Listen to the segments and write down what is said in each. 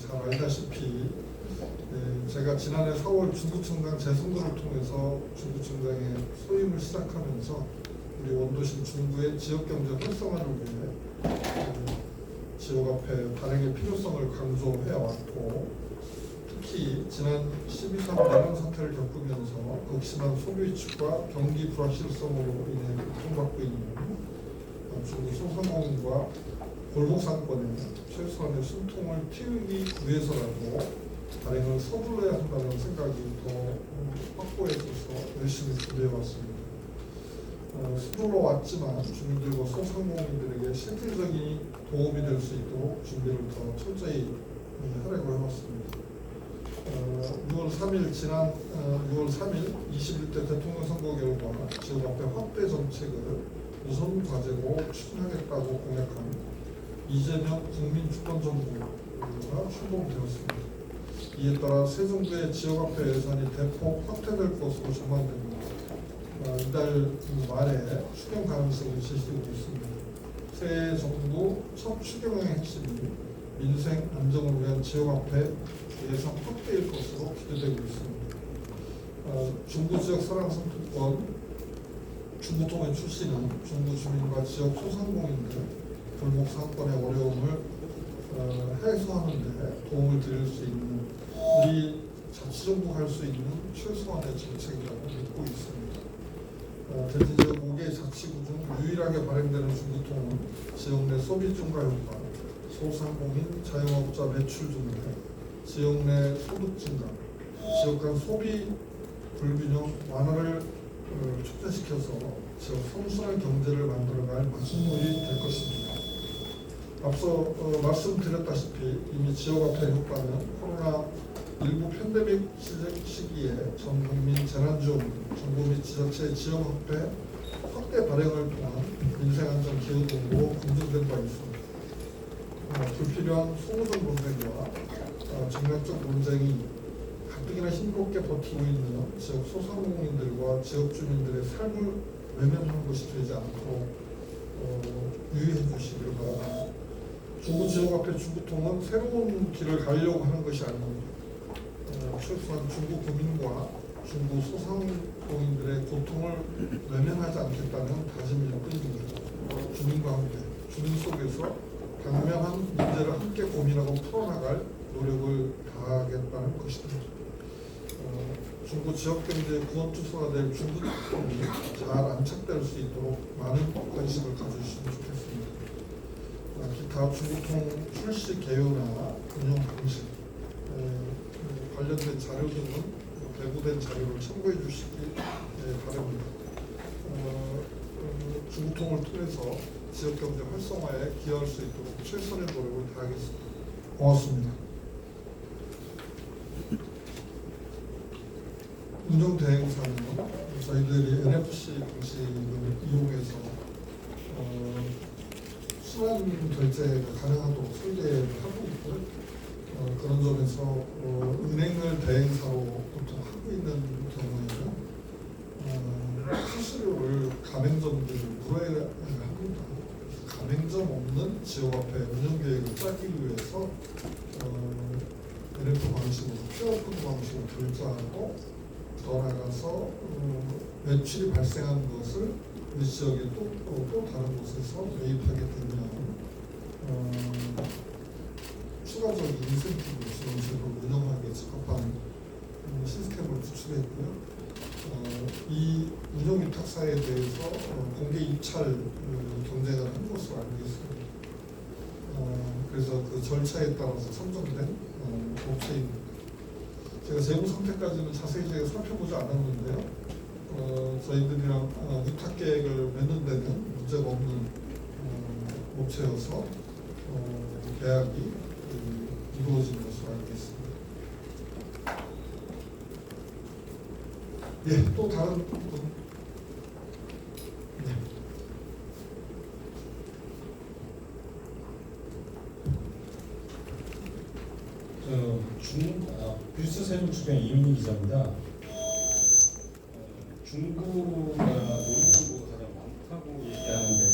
잘 알다시피 제가 지난해 4월 중구청장 재선거를 통해서 중구청장의 소임을 시작하면서 우리 원도시 중구의 지역경제 활성화를 위해 지역 화폐 발행의 필요성을 강조해왔고, 특히 지난 12.3 내란 사태를 겪으면서 극심한 소비 위축과 경기 불확실성으로 인해 고통받고 있는 중구 소상공인과 골목상권에 최소한의 숨통을 틔우기 위해서라도 발행을 서둘러야 한다는 생각이 더 확고해져서 열심히 준비해왔습니다. 서둘러 왔지만 주민들과 소상공인들에게 실질적인 도움이 될 수 있도록 준비를 더 철저히 하려고 해왔습니다. 6월 3일 지난 6월 3일 21대 대통령 선거 결과 지역 화폐 확대 정책을 우선 과제로 추진하겠다고 공약한 이재명 국민주권정부가 출범되었습니다. 이에 따라 새 정부의 지역화폐 예산이 대폭 확대될 것으로 전망됩니다. 이달 말에 추경 가능성이 제시되고 있습니다. 새 정부 첫 추경의 핵심이 민생 안정을 위한 지역화폐 예산 확대일 것으로 기대되고 있습니다. 중구 지역 사랑상품권 중구통의 출시는 중구 주민과 지역 소상공인들 골목 상권의 어려움을 해소하는 데 도움을 드릴 수 있는 우리 자치정부가 할 수 있는 최소한의 정책이라고 믿고 있습니다. 대지지역 5개 자치구 중 유일하게 발행되는 중구통은 지역 내 소비 증가 효과, 소상공인, 자영업자 매출 증대, 지역 내 소득 증가, 지역 간 소비 불균형 완화를 촉진시켜서 지역 성숙한 경제를 만들어갈 마침물이 될 것입니다. 앞서 말씀드렸다시피 이미 지역화폐 효과는 코로나19 팬데믹 시기에 전 국민 재난지원금, 정부 및 지자체의 지역화폐 확대 발행을 통한 민생안정 기여 등으로 검증된 바 있습니다. 불필요한 소모적 논쟁과 정략적 논쟁이 가뜩이나 힘겹게 버티고 있는 지역 소상공인들과 지역 주민들의 삶을 외면하는 것이 되지 않도록 유의해 주시기를 바랍니다. 중구 지역화폐 중구통은 새로운 길을 가려고 하는 것이 아닙니다. 최소한 중구 구민과 중구 소상공인들의 고통을 외면하지 않겠다는 다짐일 뿐입니다. 주민과 함께, 주민 속에서 다양한 문제를 함께 고민하고 풀어나갈 노력을 다하겠다는 것입니다. 중구 지역경제 구원투소가 될 중구통이 잘 안착될 수 있도록 많은 관심을 가져주시면 좋겠습니다. 기타 중구통 출시 개요나 운영 방식, 관련된 자료 등은 배부된 자료를 참고해 주시기 바랍니다. 중구통을 통해서 지역경제 활성화에 기여할 수 있도록 최선의 노력을 다하겠습니다. 고맙습니다. 운영 대행사는 저희들이 NFC 방식을 이용해서 순환 결제가 가능하도록 설계를 하고 있고요. 그런 점에서 은행을 대행사로 보통 하고 있는 경우에는 수수료를 가맹점들이 물어야 합니다. 가맹점 없는 지역화폐 운영 계획을 짜기 위해서 NFT 방식으로 QR코드 방식으로 결제하고 더 나아가서 매출이 발생한 것을 우리 지역에 또 다른 곳에서 매입하게 되면 추가적인 인센티브를 주는 제도를 운영하기에 적합한 시스템을 구축했고요. 이 운영 위탁사에 대해서 공개 입찰 경쟁을 한 것으로 알고 있습니다. 그래서 그 절차에 따라서 선정된 업체입니다. 제가 재무 상태까지는 자세히 살펴보지 않았는데요. 저희들이랑 위탁 계획을 맺는 데는 문제가 없는 업체여서 계약이 이루어진 것으로 알고 있습니다. 예, 또 다른 분. 네. 뉴스 세부 주변 이민희 기자입니다. 중구가 노인정보가 가장 많다고 얘기하는데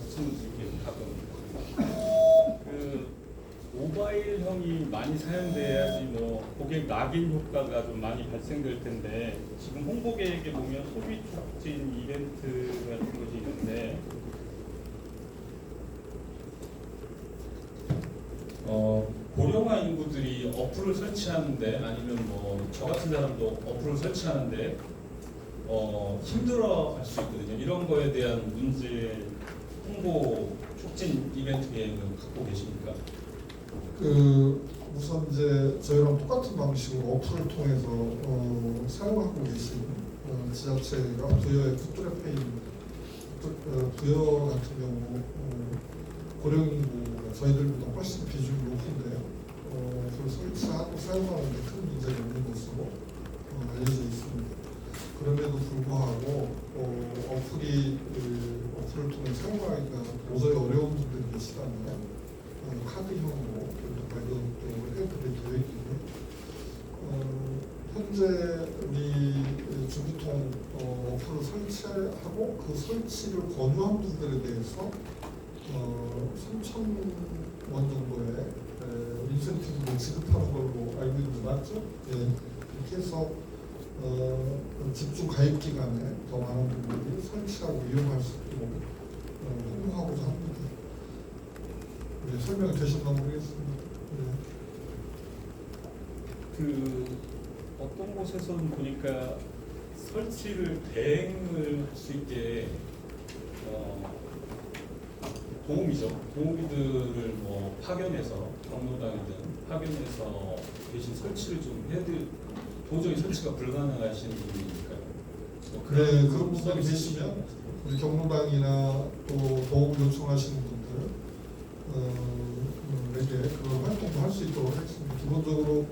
말씀드리긴 가끔 그 모바일형이 많이 사용돼야지 뭐 고객 낙인 효과가 좀 많이 발생될 텐데 지금 홍보 계획에 보면 소비 촉진 이벤트 같은 것이 있는데 고령화 인구들이 어플을 설치하는데 아니면 뭐 저 같은 사람도 어플을 설치하는데 힘들어 할 수 있거든요. 이런 거에 대한 문제 홍보 촉진 이벤트 계획은 갖고 계십니까? 우선 이제 저희랑 똑같은 방식으로 어플을 통해서 사용하고 계신 지자체가 부여의 풋드래페인 부여 같은 경우 고령 인구가 저희들보다 훨씬 비중이 높은데요. 그걸 설치하고 사용하는 데 큰 문제가 없는 것으로 알려져 있습니다. 그럼에도 불구하고 어플을 통해 사용하기가 도저히 어려운 분들이 계시다면 카드형으로 발급을 해드릴 계획이고요. 현재 우리 주기통 어플을 설치하고 그 설치를 권유한 분들에 대해서 3,000원 정도의 인센티브를 지급하는 걸로 알고 있는데 맞죠? 예. 그렇게 해서 집중 가입 기간에 더 많은 분들이 설치하고 이용할 수 있도록 홍보하고자 합니다. 네, 설명이 되셨나 모르겠습니다. 네. 그 어떤 곳에서는 보니까 설치를 대행을 할 수 있게 도우미들을 뭐 파견해서 경로당이든 파견해서 대신 설치를 좀 도저히 설치가 불가능하신 분이니까요. 뭐 네, 그런 분들이 계시면 우리 경로당이나 또 도움을 요청하시는 분들에게 그런 활동도 할 수 있도록 하겠습니다. 기본적으로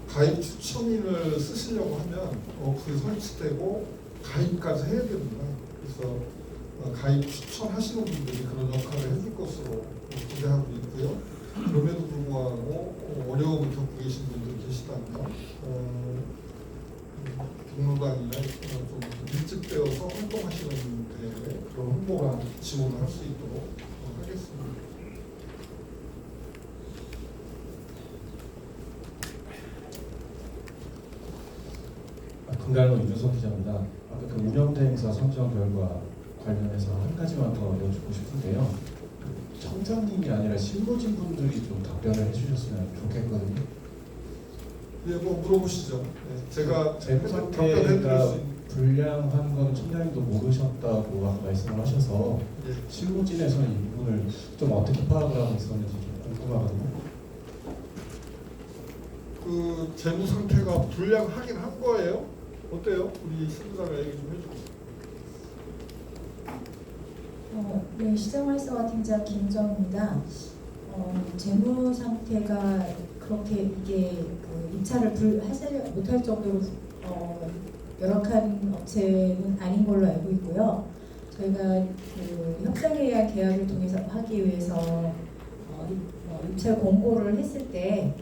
가입 추천인을 쓰시려고 하면 어플이 설치되고 가입까지 해야 됩니다. 그래서 가입 추천하시는 분들이 그런 역할을 해줄 것으로 기대하고 있고요. 그럼에도 불구하고 어려움을 겪고 계신 분들이 계시다면 경로당이나 좀 밀집되어서 활동하시는 분들에 그런 홍보나 지원을 할 수 있도록 하겠습니다. 금강로 유준석 기자입니다. 아까 그 운영대행사 선정 결과 관련해서 한 가지만 더 여쭙고 싶은데요. 청장님이 아니라 실무진 분들이 좀 답변을 해주셨으면 좋겠거든요. 네, 뭐 물어보시죠. 네, 제가 재무 답변해드릴 상태가 수 있는. 불량한 건 청장님도 모르셨다고 아까 말씀을 하셔서 네. 실무진에서는 이 부분을 좀 어떻게 파악을 하고 있었는지 좀 궁금하거든요. 그 재무 상태가 불량하긴 한 거예요? 어때요? 우리 신부장님 얘기 좀 해주세요. 네, 시장활성화팀장 김정입니다. 재무 상태가 그렇게 이게 그 입찰을 하지 못할 정도로 열악한 업체는 아닌 걸로 알고 있고요. 저희가 그 협상에 의한 계약을 통해서 하기 위해서 입찰 공고를 했을 때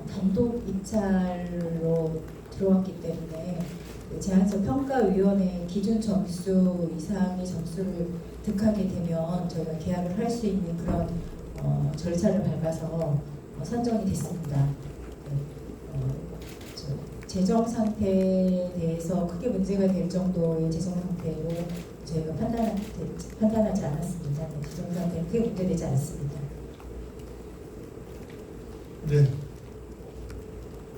단독 입찰로 들어왔기 때문에 제한적 평가위원회 기준 점수 이상의 점수를 득하게 되면 저희가 계약을 할 수 있는 그런 절차를 밟아서 선정이 됐습니다. 재정 상태에 대해서 크게 문제가 될 정도의 재정 상태로 저희가 판단하지 않았습니다. 재정 상태는 크게 문제되지 않습니다. 네.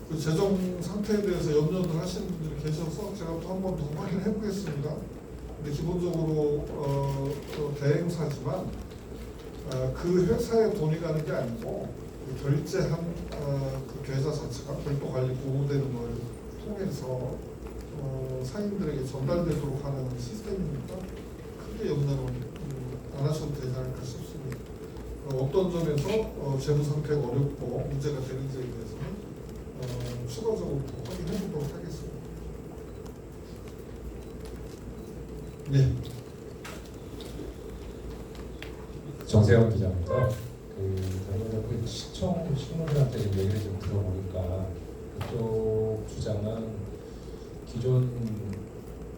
그 재정 상태에 대해서 염려를 하시는 분들이 계셔서 제가 또 한 번 더 확인해 보겠습니다. 근데 기본적으로 대행사지만 그 회사에 돈이 가는 게 아니고 그 결제한 그 계좌 자체가 별도 관리 보호되는 걸 통해서 상인들에게 전달되도록 하는 시스템이니까 크게 염려는 안 하셔도 되지 않을까 싶습니다. 어떤 점에서 재무 상태가 어렵고 문제가 되는지에 대해서는 추가적으로 더 확인해 보도록 하겠습니다. 네. 정세영 기자입니다. 그 시청 신문들한테 좀 얘기를 좀 들어보니까 그쪽 주장은 기존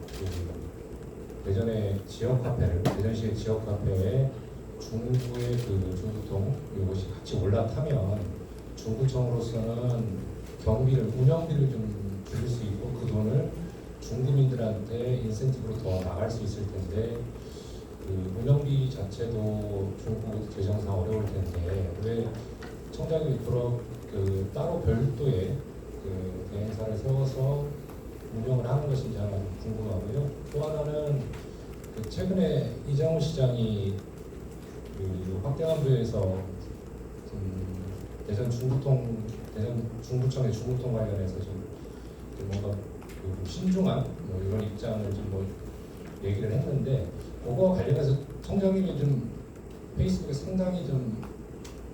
그 예전에 지역 카페를 대전시의 지역 카페에 중구의 그 중구통 이것이 같이 올라타면 중구청으로서는 경비를 운영비를 좀 줄일 수 있고 그 돈을 중구민들한테 인센티브로 더 나갈 수 있을 텐데 그 운영비 자체도 중구 재정상 어려울 텐데 왜 청장님이 그런 그 따로 별도의 그 대행사를 세워서 운영을 하는 것인지 하나 좀 궁금하고요. 또 하나는 그 최근에 이장우 시장이 그 확대한부에서 대전 중구청의 중구통 관련해서 좀 뭔가 그 신중한 뭐 이런 입장을 좀 뭐 얘기를 했는데 그거와 관련해서 청장님이 좀 페이스북에 상당히 좀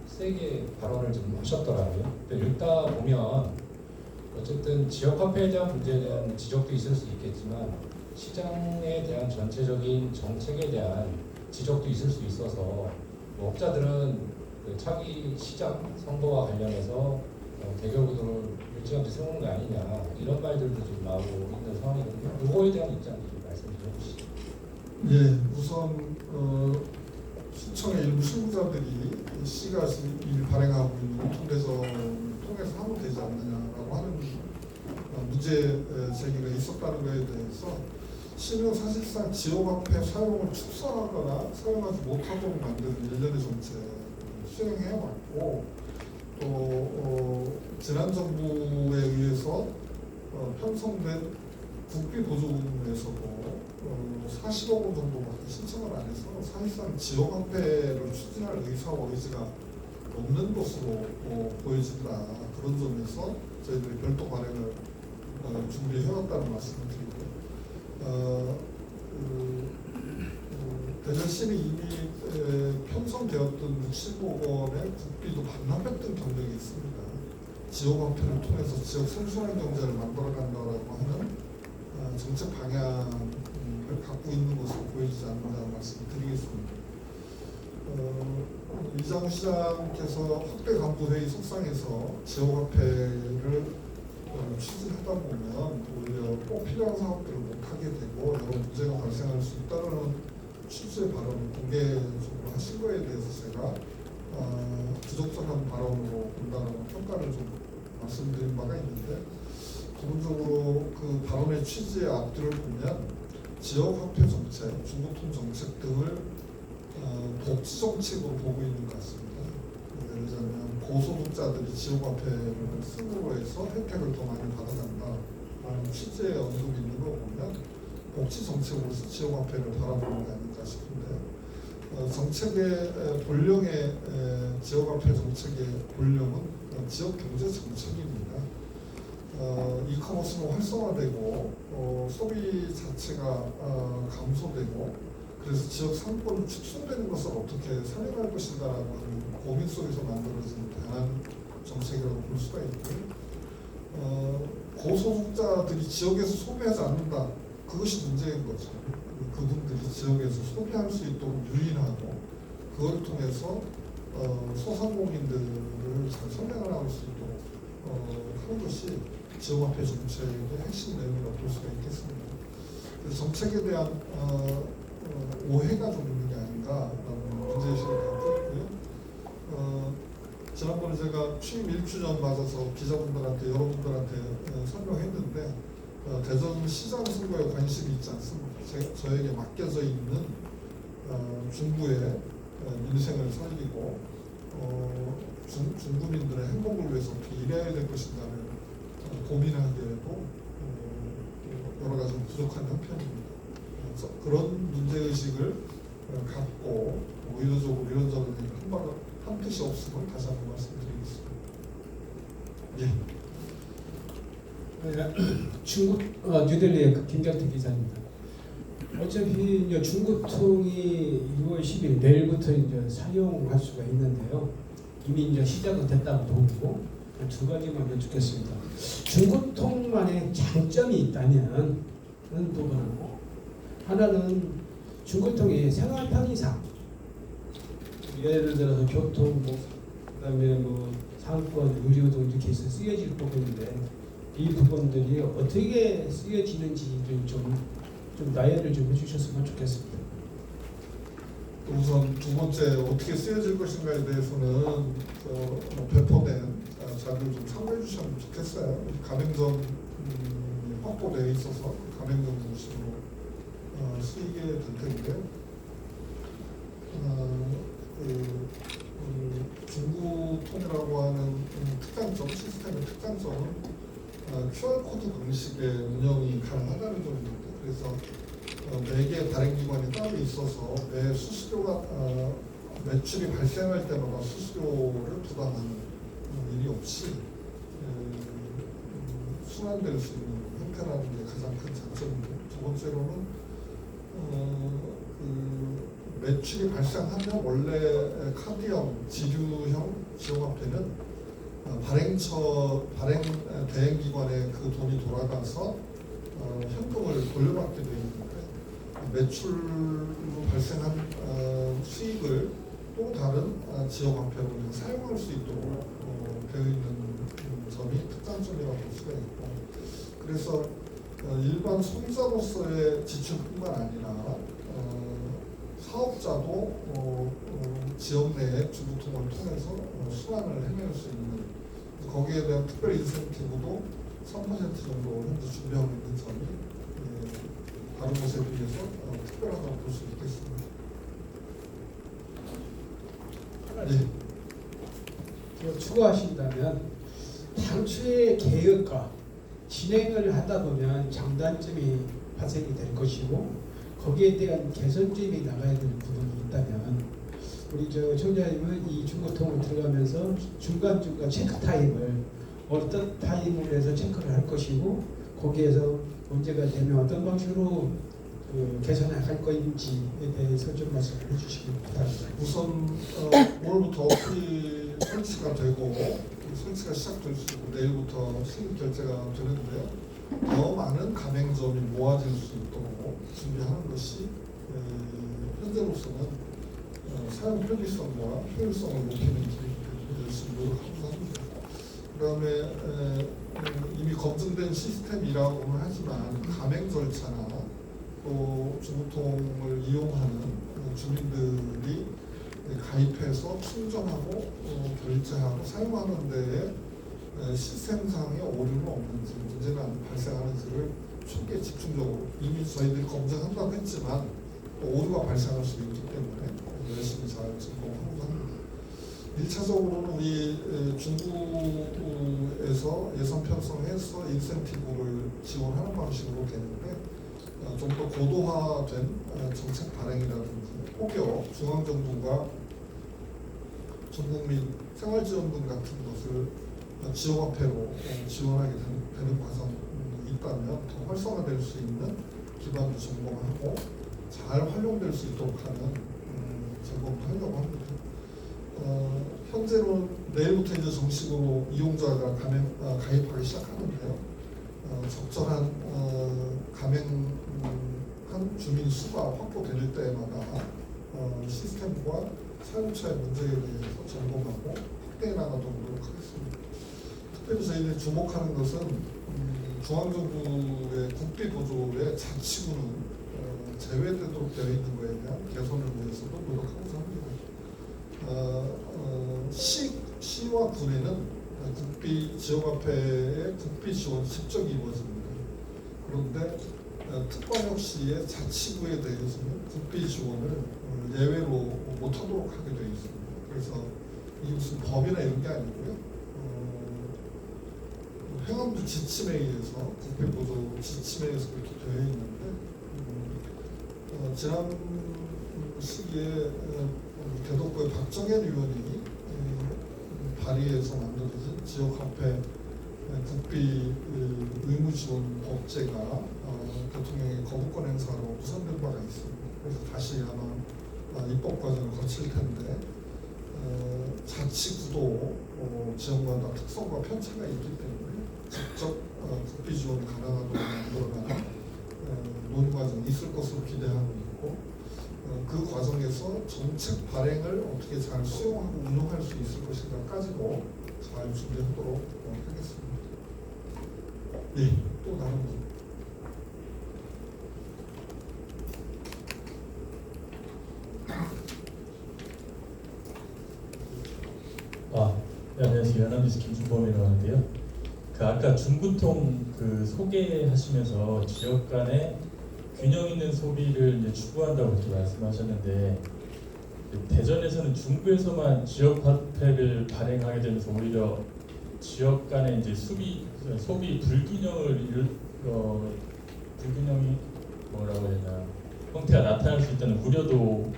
세게 발언을 좀 하셨더라고요. 읽다 보면 어쨌든 지역화폐에 대한 문제에 대한 지적도 있을 수 있겠지만 시장에 대한 전체적인 정책에 대한 지적도 있을 수 있어서 뭐 업자들은 그 차기 시장 선거와 관련해서 대결구도를 일찌감치 세우는 거 아니냐 이런 말들도 좀 나오고 있는 상황이거든요. 이거에 대한 입장 좀 말씀 좀 해주시죠. 예, 우선 시청의 일부 실무자들이 시가 일 발행하고 있는 통대선을 통해서 하면 되지 않느냐라고 하는 문제 제기가 있었다는 것에 대해서 시는 사실상 지역화폐 사용을 축소하거나 사용하지 못하도록 만드는 일련의 정책을 수행해왔고 또 지난 정부에 의해서 편성된 국비 보조금에서도 40억 원 정도밖에 신청을 안 해서 사실상 지역화폐를 추진할 의사와 의지가 없는 것으로 보여진다. 그런 점에서 저희들이 별도 발행을 준비해왔다는 말씀을 드리고 대전시는 이미 편성되었던 60억 원의 국비도 반납했던 경력이 있습니다. 지역화폐를 통해서 지역 생산형 경제를 만들어간다라고 하는 정책 방향을 갖고 있는 것으로 보이지 않는다는 말씀을 드리겠습니다. 이장우 시장께서 확대 간부회의 속상에서 지역화폐를 추진하다 보면 오히려 꼭 필요한 사업들을 못하게 되고 여러 문제가 발생할 수 있다는 취지의 발언을 공개적으로 하신 거에 대해서 제가 부적절한 발언으로 본다는 평가를 좀 말씀드린 바가 있는데 기본적으로 그 발언의 취지의 앞뒤를 보면 지역화폐 정책, 중구통 정책 등을 복지 정책으로 보고 있는 것 같습니다. 예를 들자면 고소득자들이 지역화폐를 쓰므로 해서 혜택을 더 많이 받아간다라는 취지의 언급이 있는 거 보면 복지 정책으로서 지역화폐를 바라보는 게 아닐까 싶은데 정책의 본령의 지역화폐 정책의 본령은 지역경제 정책입니다. 이커머스가 활성화되고 소비 자체가 감소되고 그래서 지역 상권이 축소되는 것을 어떻게 살려갈 것인가라고 하는 고민 속에서 만들어진 다양한 정책이라고 볼 수가 있고 고소득자들이 지역에서 소비하지 않는다. 그것이 문제인 거죠. 그분들이 지역에서 소비할 수 있도록 유인하고 그걸 통해서 소상공인들을 잘 선행을 할 수 있도록 하는 것이 지역화폐 정책의 핵심 내용이라고 볼 수가 있겠습니다. 그래서 정책에 대한 오해가 좀 있는 게 아닌가라는 문제의식을 갖고 있고요. 지난번에 제가 취임 1주년 맞아서 기자분들한테 여러분들한테 설명했는데 대전시장 선거에 관심이 있지 않습니다. 저에게 맡겨져 있는 중구의 민생을 살리고 중구민들의 행복을 위해서 어떻게 일해야 될 것인가를 고민하기에도 여러 가지 부족한 형편입니다. 그런 문제의식을 갖고 의도적으로 이런저런 한 뜻이 없음을 다시 한번 말씀드리겠습니다. 예. 중국 뉴델리의 김경태 기자입니다. 어차피 이제 중구통이 6월 10일 내일부터 이제 사용할 수가 있는데요. 이미 이제 시작은 됐다고 보고 두 가지만 여쭙겠습니다. 중구통만의 장점이 있다면 하는 부분하고 하나는 중구통이 생활 편의상 예를 들어서 교통, 그다음에 상권, 의료 등 이렇게 해서 쓰여질 부분인데 이 부분들이 어떻게 쓰여지는지를 좀 나열을 좀 해주셨으면 좋겠습니다. 우선 두 번째 어떻게 쓰여질 것인가에 대해서는 배포된 자료를 좀 참고해 주시면 좋겠어요. 가맹점 확보되어 있어서 가맹점 중심으로 쓰이게 될 텐데 중구통이라고 하는 특장점 시스템의 특장점은 QR코드 방식의 운영이 가능하다는 점입니다. 그래서 매개 발행기관이 따로 있어서 매 수수료가 매출이 발생할 때마다 수수료를 부담하는 일이 없이 순환될 수 있는 형태라는 게 가장 큰 장점이고, 두 번째로는 매출이 발생하면 원래 카드형, 지류형 지역화폐는 발행 대행기관에 그 돈이 돌아가서 현금을 돌려받게 되어 있는데, 매출로 발생한 수익을 또 다른 지역화폐로 사용할 수 있도록 되어 있는 점이 특장점이라고 볼 수가 있고, 그래서 일반 소비자로서의 지출뿐만 아니라 사업자도 지역 내의 중구통을 통해서 수완을 해낼 수 있는, 거기에 대한 특별 인센티브도 3% 정도 현재 준비하고 있는 점이 다른 곳에 비해서 특별하다고 볼 수 있겠습니다. 예. 추가하신다면 당초의 계획과 진행을 하다 보면 장단점이 발생이 될 것이고, 거기에 대한 개선점이 나가야 될 부분이 있다면, 우리 총장님은 이 중고통을 들어가면서 중간중간 체크 타임을 어떤 타임을 해서 체크를 할 것이고, 거기에서 문제가 되면 어떤 방식으로 개선을 할 건지에 대해서 좀 말씀을 해주시기 바랍니다. 우선 오늘부터 어플이 설치가 되고 설치가 시작될 수 있고 내일부터 수익 결제가 되는데요. 더 많은 가맹점이 모아질 수 있도록 준비하는 것이 현재로서는 사용 편의성과 효율성을 높이는 길이기 때문에 열심히 노력하고 합니다. 그다음에 이미 검증된 시스템이라고는 하지만 가맹 절차나 또 중구통을 이용하는 주민들이 가입해서 충전하고 결제하고 사용하는 데에 시스템상의 오류는 없는지, 문제가 발생하는지를 초기에 집중적으로, 이미 저희들이 검증한다고 했지만 또 오류가 발생할 수 있기 때문에 열심히 잘 점검하고 합니다. 1차적으로는 우리 중구에서 예산 편성해서 인센티브를 지원하는 방식으로 되는데, 좀 더 고도화된 정책 발행이라든지 혹여 중앙정부가 전국민 생활지원금 같은 것을 지역화폐로 지원하게 되는 과정이 있다면 더 활성화될 수 있는 기반도 점검하고 잘 활용될 수 있도록 하는 점검도 하려고 합니다. 현재는 내일부터 이제 정식으로 이용자가 가입하기 시작하는데요. 적절한 가맹한 주민 수가 확보될 때마다 시스템과 사용처의 문제에 대해서 점검하고 확대해 나가도록 노력하겠습니다. 특별히 저희들이 주목하는 것은 중앙정부의 국비 보조의 자치구는 제외되도록 되어 있는 것에 대한 개선을 위해서도 노력하고자 합니다. 시와 군에는 국비 지역화폐의 국비 지원 직접이 이루어집니다. 그런데 특광역시의 자치구에 대해서는 국비 지원을 예외로 못하도록 하게 되어 있습니다. 그래서 이게 무슨 법이나 이런 게 아니고요. 행안부 지침에 의해서 국비 보조 지침에 의해서 그렇게 되어 있는데, 지난 시기에 대덕구의 박정현 의원이 발의해서 만들어진 지역화폐 국비 의무지원 법제가 대통령의 거부권 행사로 무산된 바가 있습니다. 그래서 다시 아마 입법 과정을 거칠 텐데, 자치구도 지역마다 특성과 편차가 있기 때문에 직접 국비 지원이 가능하도록 만들어가는 논의 과정이 있을 것으로 기대하고 있고, 그 과정에서 정책 발행을 어떻게 잘 수용하고 운영할 수 있을 것인가까지도 잘 준비하도록 하겠습니다. 예, 또 다른 분. 네, 안녕하세요. 연합뉴스 김준범이라고 하는데요. 그 아까 중구통 그 소개하시면서 지역 간의 균형 있는 소비를 이제 추구한다고 이렇게 말씀하셨는데 대전에서는 중구에서만 지역 화폐를 발행하게 되면서 오히려 지역 간의 이제 소비 불균형이 뭐라고 해야 되나 형태가 나타날 수 있다는 우려도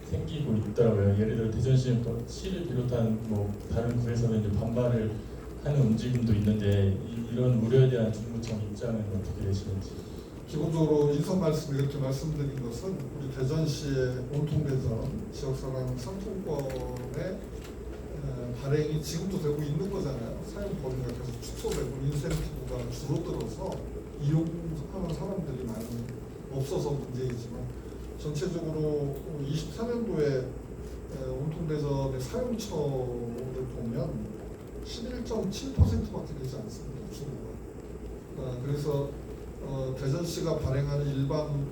생기고 있더라고요. 예를 들어 대전시를 비롯한 뭐 다른 구에서는 이제 반발을 하는 움직임도 있는데 이런 우려에 대한 중구청 입장은 어떻게 되시는지. 기본적으로 인선 말씀 이렇게 말씀드린 것은 우리 대전시의 온통대전 지역사랑 상품권의 발행이 지금도 되고 있는 거잖아요. 사용 범위가 계속 축소되고 인센티브가 줄어들어서 이용하는 사람들이 많이 없어서 문제이지만 전체적으로 24년도에 온통대전의 사용처를 보면 11.7%밖에 되지 않습니다. 중국은. 그래서 대전시가 발행하는 일반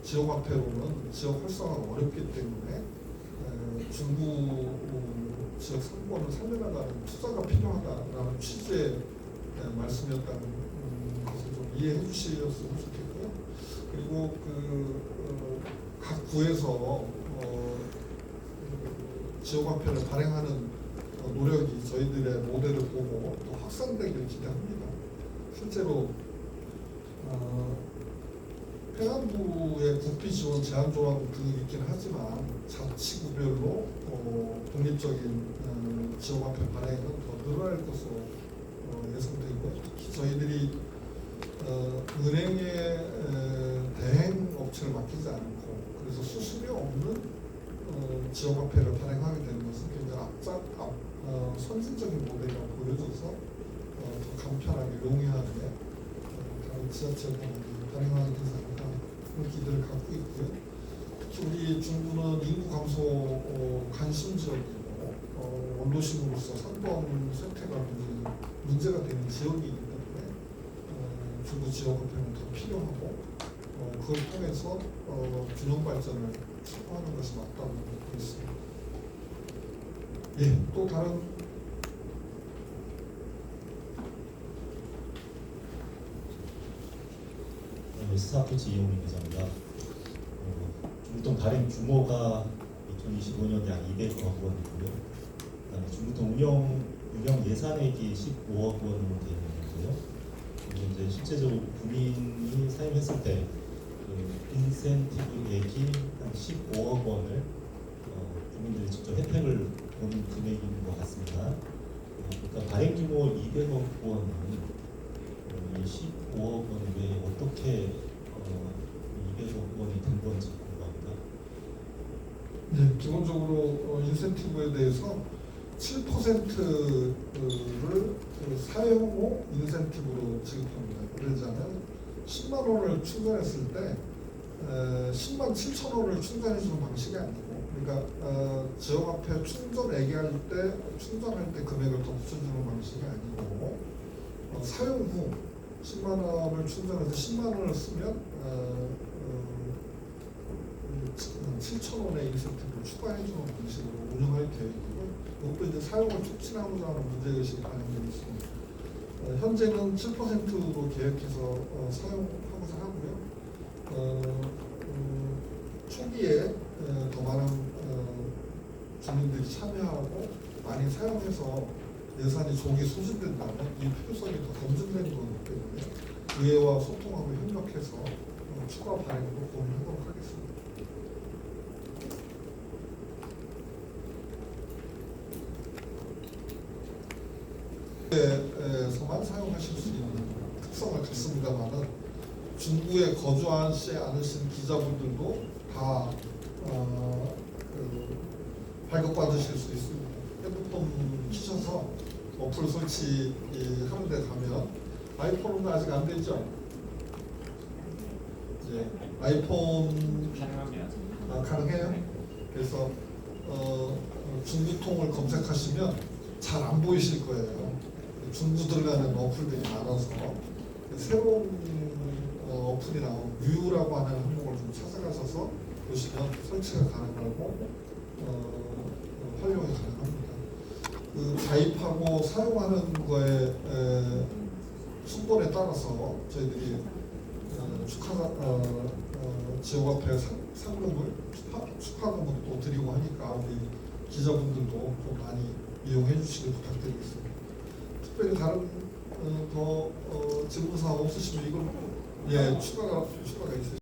지역화폐로는 지역 활성화가 어렵기 때문에 중구 지역 상권을 살려나가는 투자가 필요하다라는 취지의 말씀이었다는 것을 좀 이해해 주셨으면 좋겠고요. 그리고 각 구에서 지역화폐를 발행하는 노력이 저희들의 모델을 보고 또 확산되기를 기대합니다. 실제로 행안부의 국비 지원 제한 조항 등이 있긴 하지만 자치구별로 독립적인 지역화폐 발행은 더 늘어날 것으로 예상되고 특히 저희들이 은행의 대행 업체를 맡기지 않고 그래서 수수료 없는 지역화폐를 발행하게 되는 것은 굉장히 선진적인 모델이라고 보여져서 더 간편하게 용이하게 다른 지자체가 발행하게 되지 않을까 그런 기대를 갖고 있고요. 특히 우리 중구는 인구 감소 관심 지역이고 원도심으로서 상권 쇠퇴가 문제가 되는 지역이기 때문에 중구 지역화폐는 더 필요하고 그걸 통해서 균형 발전을 추구하는 것이 맞다고 보고 있습니다. 예, 또 다른 스타피치 이용민 기자입니다. 중구통 발행 규모가 2025년에 약 200억 원이고요. 그다음에 중구통 운영 예산액이 15억 원으로 되어 있는데요. 이제 실제적으로 국민이 사용했을 때 인센티브액이 한 15억 원을 국민들이 직접 혜택을 보는 금액인 것 같습니다. 그러니까 발행 규모 200억 원은 이 15억 원이 왜 어떻게 200억 원이 된 건지 궁금합니다. 네, 기본적으로 인센티브에 대해서 7%를 사용 후 인센티브로 지급합니다. 그러자면 10만 원을 충전했을 때 10만 7천 원을 충전해 주는 방식이 아니고 그러니까 지역화폐 충전할 때 금액을 더 붙여주는 방식이 아니고 사용 후 10만 원을 충전해서 10만 원을 쓰면 7천 원의 인센티브를 추가해주는 방식으로 운영할 계획이고 이것도 이제 사용을 촉진하고자 하는 문제의식이 반영되어 있습니다. 현재는 7%로 계획해서 사용하고자 하고요. 초기에 더 많은 주민들이 참여하고 많이 사용해서 예산이 조기 소진된다면 이 필요성이 더 검증되는 거기 때문에 의회와 소통하고 협력해서 추가 발행도 고민하도록 하겠습니다. 에서만 사용하실 수 있는 특성을 갖습니다만은 중구에 거주하지 않으신 기자분들도 다 발급받으실 수 있습니다. 핸드폰 키셔서 어플 설치하는 데 가면 아이폰은 아직 안 되죠? 이제 아이폰 가능해요? 그래서 중구통을 검색하시면 잘 안 보이실 거예요. 중구 들어가는 어플들이 많아서 새로운 어플이 나온 뮤라고 하는 항목을 좀 찾아가셔서 보시면 설치가 가능하고 활용이 가능합니다. 그 가입하고 사용하는 거에 순번에 따라서 저희들이 지역화폐 상금을 축하금을 또 드리고 하니까 우리 기자분들도 좀 많이 이용해 주시길 부탁드리겠습니다. 특별히 다른 더 질문사항 없으시면 이건 추가가 있으시죠?